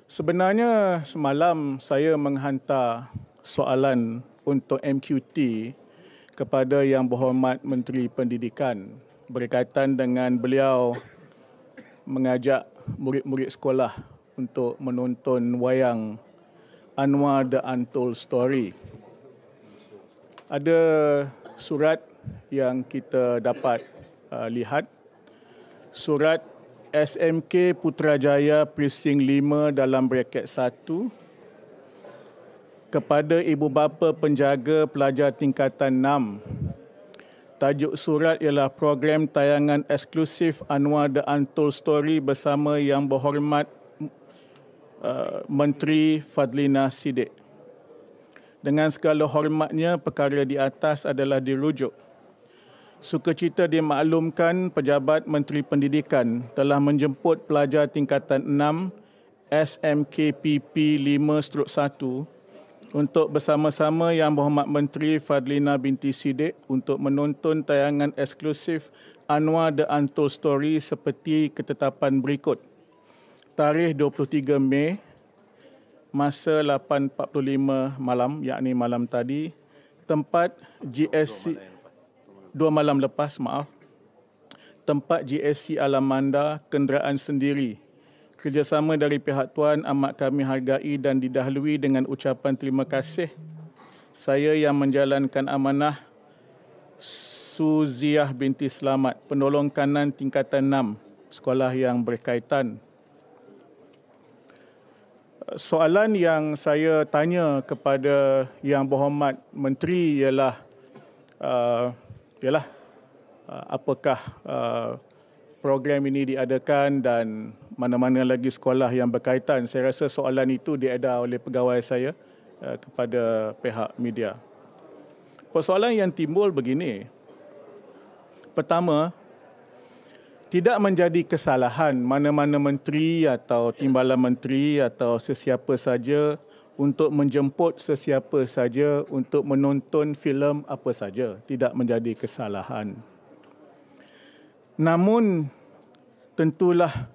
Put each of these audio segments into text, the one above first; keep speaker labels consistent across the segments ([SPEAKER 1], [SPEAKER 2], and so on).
[SPEAKER 1] Sebenarnya semalam saya menghantar soalan untuk MQT kepada Yang Berhormat Menteri Pendidikan berkaitan dengan beliau mengajak murid-murid sekolah untuk menonton wayang Anwar The Untold Story. Ada surat yang kita dapat lihat, surat SMK Putrajaya Precinct 5 dalam braket 1 kepada ibu bapa penjaga pelajar tingkatan 6. Tajuk surat ialah program tayangan eksklusif Anwar The Untold Story bersama Yang Berhormat Menteri Fadlina Siddiq. Dengan segala hormatnya, perkara di atas adalah dirujuk. Sukacita dimaklumkan Pejabat Menteri Pendidikan telah menjemput pelajar tingkatan 6 SMKPP 5/1 untuk bersama-sama Yang Berhormat Menteri Fadlina binti Siddiq untuk menonton tayangan eksklusif Anwar The Untold Story seperti ketetapan berikut. Tarikh 23 Mei, masa 8.45 malam, yakni malam tadi, tempat GSC, 2 malam lepas, tempat GSC Alamanda, kenderaan sendiri. Kerjasama dari pihak Tuan amat kami hargai dan didahului dengan ucapan terima kasih. Saya yang menjalankan amanah, Suziah binti Selamat, penolong kanan tingkatan 6, sekolah yang berkaitan. Soalan yang saya tanya kepada Yang Berhormat Menteri ialah apakah program ini diadakan dan mana-mana lagi sekolah yang berkaitan. Saya rasa soalan itu diedar oleh pegawai saya kepada pihak media. Persoalan yang timbul begini. Pertama, tidak menjadi kesalahan mana-mana menteri atau timbalan menteri atau sesiapa saja untuk menjemput sesiapa saja untuk menonton filem apa saja. Tidak menjadi kesalahan. Namun, tentulah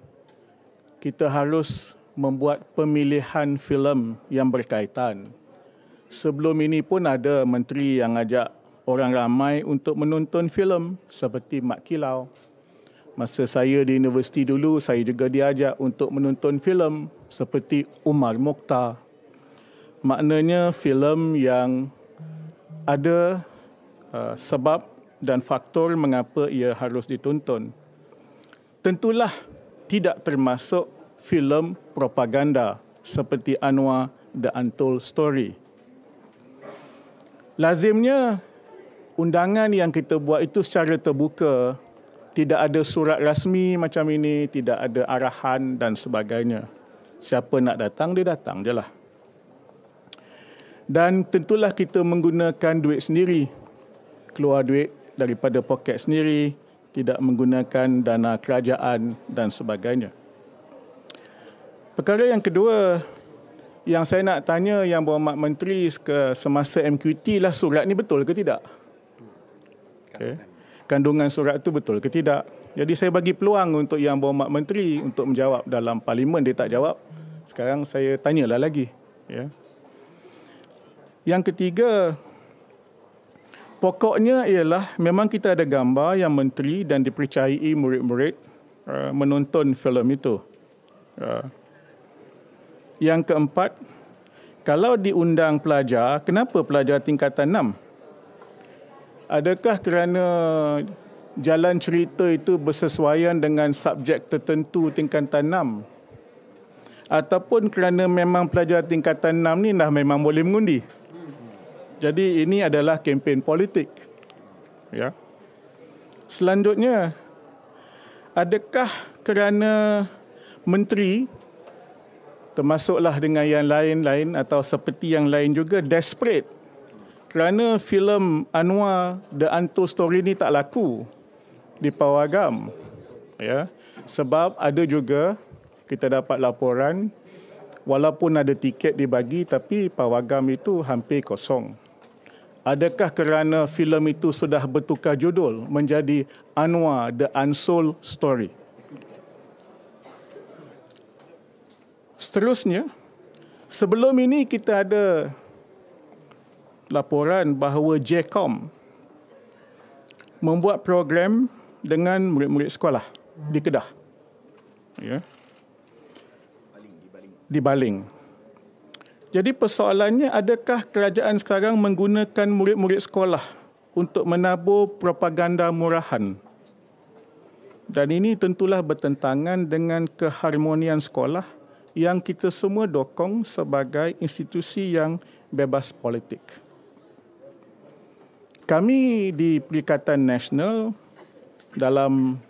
[SPEAKER 1] kita harus membuat pemilihan filem yang berkaitan. Sebelum ini pun ada menteri yang ajak orang ramai untuk menonton filem seperti Mat Kilau. Masa saya di universiti dulu, saya juga diajak untuk menonton filem seperti Umar Mokhtar. Maknanya filem yang ada sebab dan faktor mengapa ia harus ditonton. Tentulah tidak termasuk filem propaganda seperti Anwar The Untold Story. Lazimnya, undangan yang kita buat itu secara terbuka, tidak ada surat rasmi macam ini, tidak ada arahan dan sebagainya. Siapa nak datang, dia datang je lah. Dan tentulah kita menggunakan duit sendiri. Keluar duit daripada poket sendiri, tidak menggunakan dana kerajaan dan sebagainya. Perkara yang kedua, yang saya nak tanya Yang Berhormat Menteri semasa MQT lah, surat ni betul ke tidak? Okay. Kandungan surat itu betul ke tidak? Jadi saya bagi peluang untuk Yang Berhormat Menteri untuk menjawab dalam parlimen. Dia tak jawab. Sekarang saya tanyalah lagi. Ya. Yang ketiga, pokoknya ialah memang kita ada gambar yang menteri dan dipercayai murid-murid menonton filem itu. Yang keempat, kalau diundang pelajar, kenapa pelajar tingkatan 6? Adakah kerana jalan cerita itu bersesuaian dengan subjek tertentu tingkatan 6? Ataupun kerana memang pelajar tingkatan 6 ni dah memang boleh mengundi? Jadi ini adalah kempen politik. Ya. Selanjutnya, adakah kerana menteri, termasuklah dengan yang lain-lain atau seperti yang lain juga, desperate kerana filem Anwar The Untold Story ni tak laku di Pawagam. Ya. Sebab ada juga kita dapat laporan, walaupun ada tiket dibagi tapi Pawagam itu hampir kosong. Adakah kerana filem itu sudah bertukar judul menjadi Anwar The Untold Story? Seterusnya, sebelum ini kita ada laporan bahawa JCOM membuat program dengan murid-murid sekolah di Kedah. Ya. Di Baling. Jadi persoalannya, adakah kerajaan sekarang menggunakan murid-murid sekolah untuk menabur propaganda murahan? Dan ini tentulah bertentangan dengan keharmonian sekolah yang kita semua dokong sebagai institusi yang bebas politik. Kami di Perikatan Nasional dalam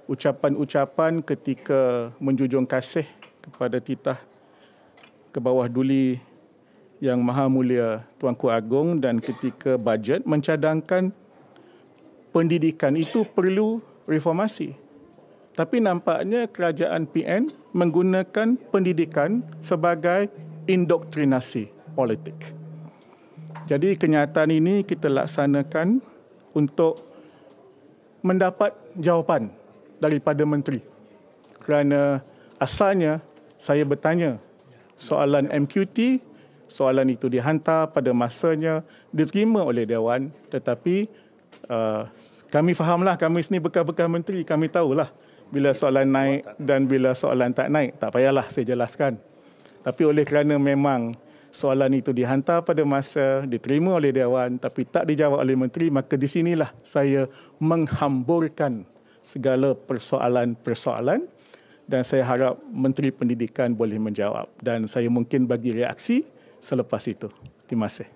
[SPEAKER 1] ucapan-ucapan ketika menjunjung kasih kepada titah ke bawah duli Yang Maha Mulia Tuanku Agong dan ketika bajet mencadangkan pendidikan itu perlu reformasi. Tapi nampaknya kerajaan PN menggunakan pendidikan sebagai indoktrinasi politik. Jadi kenyataan ini kita laksanakan untuk mendapat jawapan daripada menteri. Kerana asalnya saya bertanya soalan MQT, soalan itu dihantar pada masanya, diterima oleh Dewan, tetapi kami fahamlah, kami sini bekas-bekas menteri, kami tahulah bila soalan naik dan bila soalan tak naik. Tak payahlah saya jelaskan. Tapi oleh kerana memang soalan itu dihantar pada masa, diterima oleh Dewan tapi tak dijawab oleh menteri, maka di sinilah saya menghamburkan segala persoalan-persoalan dan saya harap Menteri Pendidikan boleh menjawab dan saya mungkin bagi reaksi selepas itu. Terima kasih.